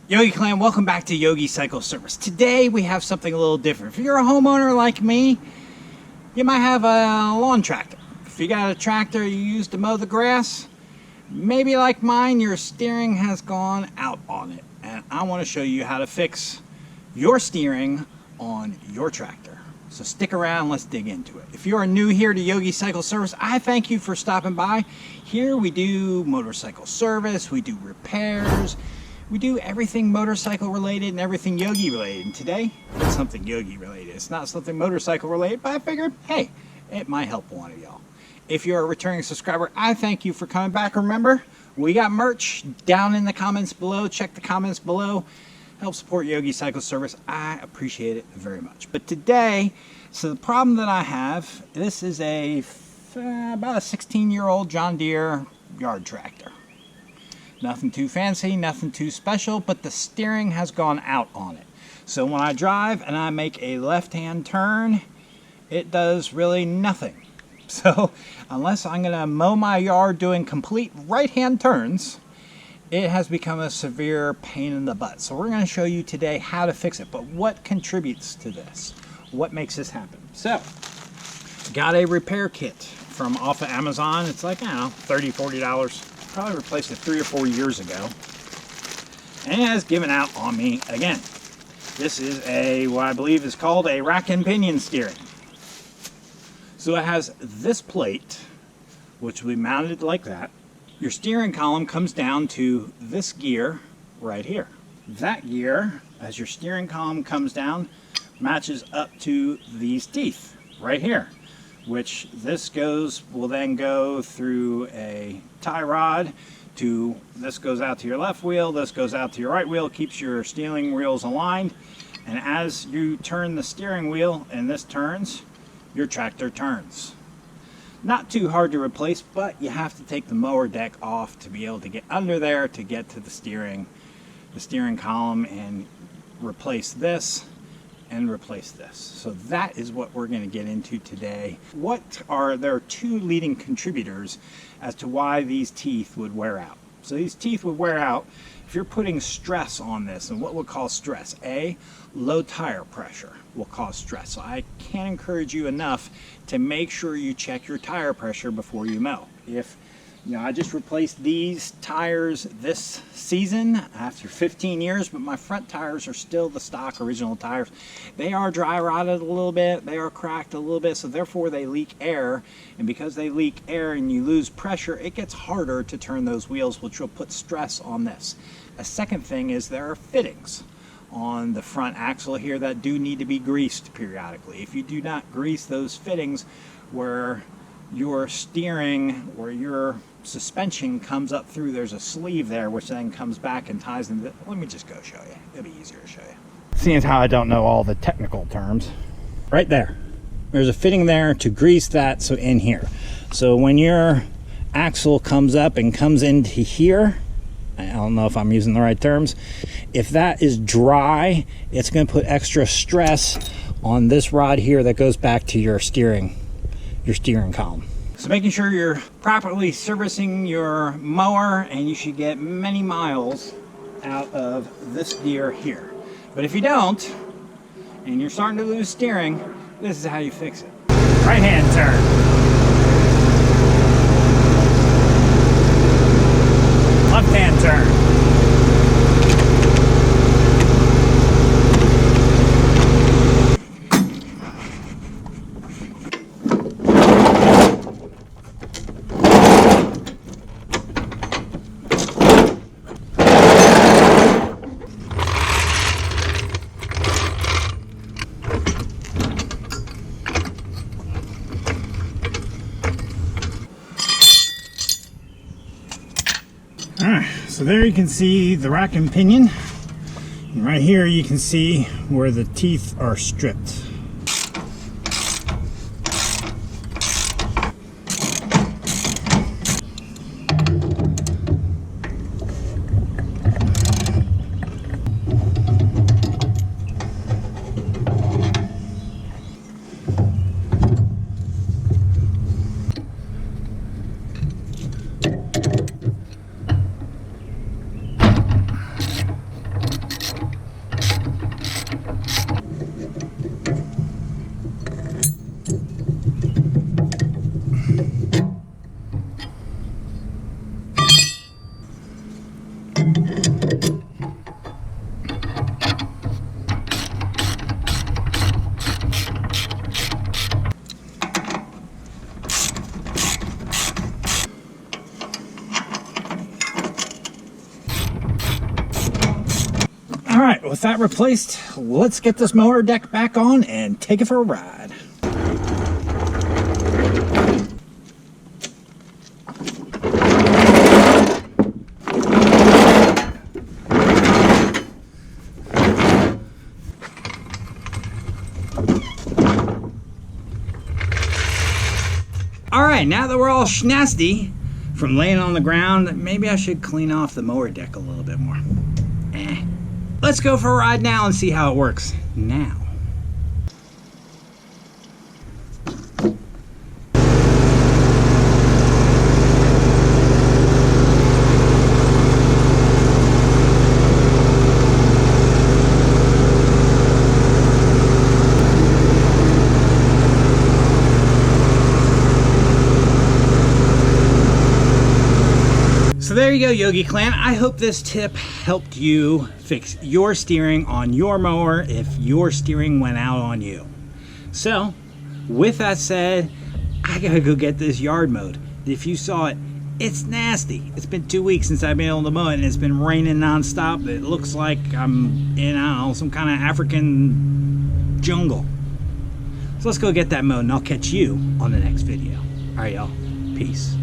Yogi Clan, welcome back to Yogi Cycle Service. Today we have something a little different. If you're a homeowner like me, you might have a lawn tractor. If you got a tractor you use to mow the grass, maybe like mine, your steering has gone out on it. And I want to show you how to fix your steering on your tractor. So stick around, let's dig into it. If you are new here to Yogi Cycle Service, I thank you for stopping by. Here we do motorcycle service, we do repairs, we do everything motorcycle related and everything Yogi related. And today, it's something Yogi related. It's not something motorcycle related, but I figured, hey, it might help one of y'all. If you're a returning subscriber, I thank you for coming back. Remember, we got merch down in the comments below. Check the comments below. Help support Yogi Cycle Service. I appreciate it very much. But today, so the problem that I have, this is about a 16-year-old John Deere yard tractor. Nothing too fancy, nothing too special, but the steering has gone out on it. So when I drive and I make a left-hand turn, it does really nothing. So unless I'm going to mow my yard doing complete right-hand turns, it has become a severe pain in the butt. So we're going to show you today how to fix it. But what contributes to this? What makes this happen? So, got a repair kit from off of Amazon. It's like, I don't know, $30, $40. Probably replaced it 3 or 4 years ago. And it has given out on me again. This is what I believe is called a rack and pinion steering. So it has this plate, which will be mounted like that. Your steering column comes down to this gear right here. That gear, as your steering column comes down, matches up to these teeth right here, which will then go through a tie rod this goes out to your left wheel, this goes out to your right wheel, keeps your steering wheels aligned, and as you turn the steering wheel and this turns, your tractor turns. Not too hard to replace, but you have to take the mower deck off to be able to get under there to get to the steering column and replace this and replace this. So that is what we're going to get into today. There are two leading contributors as to why these teeth would wear out. So these teeth would wear out if you're putting stress on this. And what would cause stress? Low tire pressure will cause stress. So I can't encourage you enough to make sure you check your tire pressure before you mow. I just replaced these tires this season after 15 years, but my front tires are still the stock original tires. They are dry rotted a little bit, they are cracked a little bit, so therefore they leak air, and because they leak air and you lose pressure, it gets harder to turn those wheels, which will put stress on this. A second thing is there are fittings on the front axle here that do need to be greased periodically. If you do not grease those fittings where your steering or your suspension comes up through, there's a sleeve there which then comes back and ties into let me just go show you. It'll be easier to show you. Seeing as how I don't know all the technical terms, right there's a fitting there to grease that, so in here. So when your axle comes up and comes into here, I don't know if I'm using the right terms, if that is dry, it's going to put extra stress on this rod here that goes back to your steering column. So making sure you're properly servicing your mower, and you should get many miles out of this gear here. But if you don't, and you're starting to lose steering, this is how you fix it. Right hand turn. Left hand turn. Alright, so there you can see the rack and pinion, and right here you can see where the teeth are stripped. All right, with that replaced, let's get this mower deck back on and take it for a ride. All right, now that we're all schnasty from laying on the ground, maybe I should clean off the mower deck a little bit more. Let's go for a ride now and see how it works now. So there you go, Yogi Clan. I hope this tip helped you fix your steering on your mower if your steering went out on you. So, with that said, I gotta go get this yard mowed. If you saw it, it's nasty. It's been 2 weeks since I've been able to mow it, and it's been raining nonstop. It looks like I'm in, I don't know, some kind of African jungle. So let's go get that mowed, and I'll catch you on the next video. All right, y'all. Peace.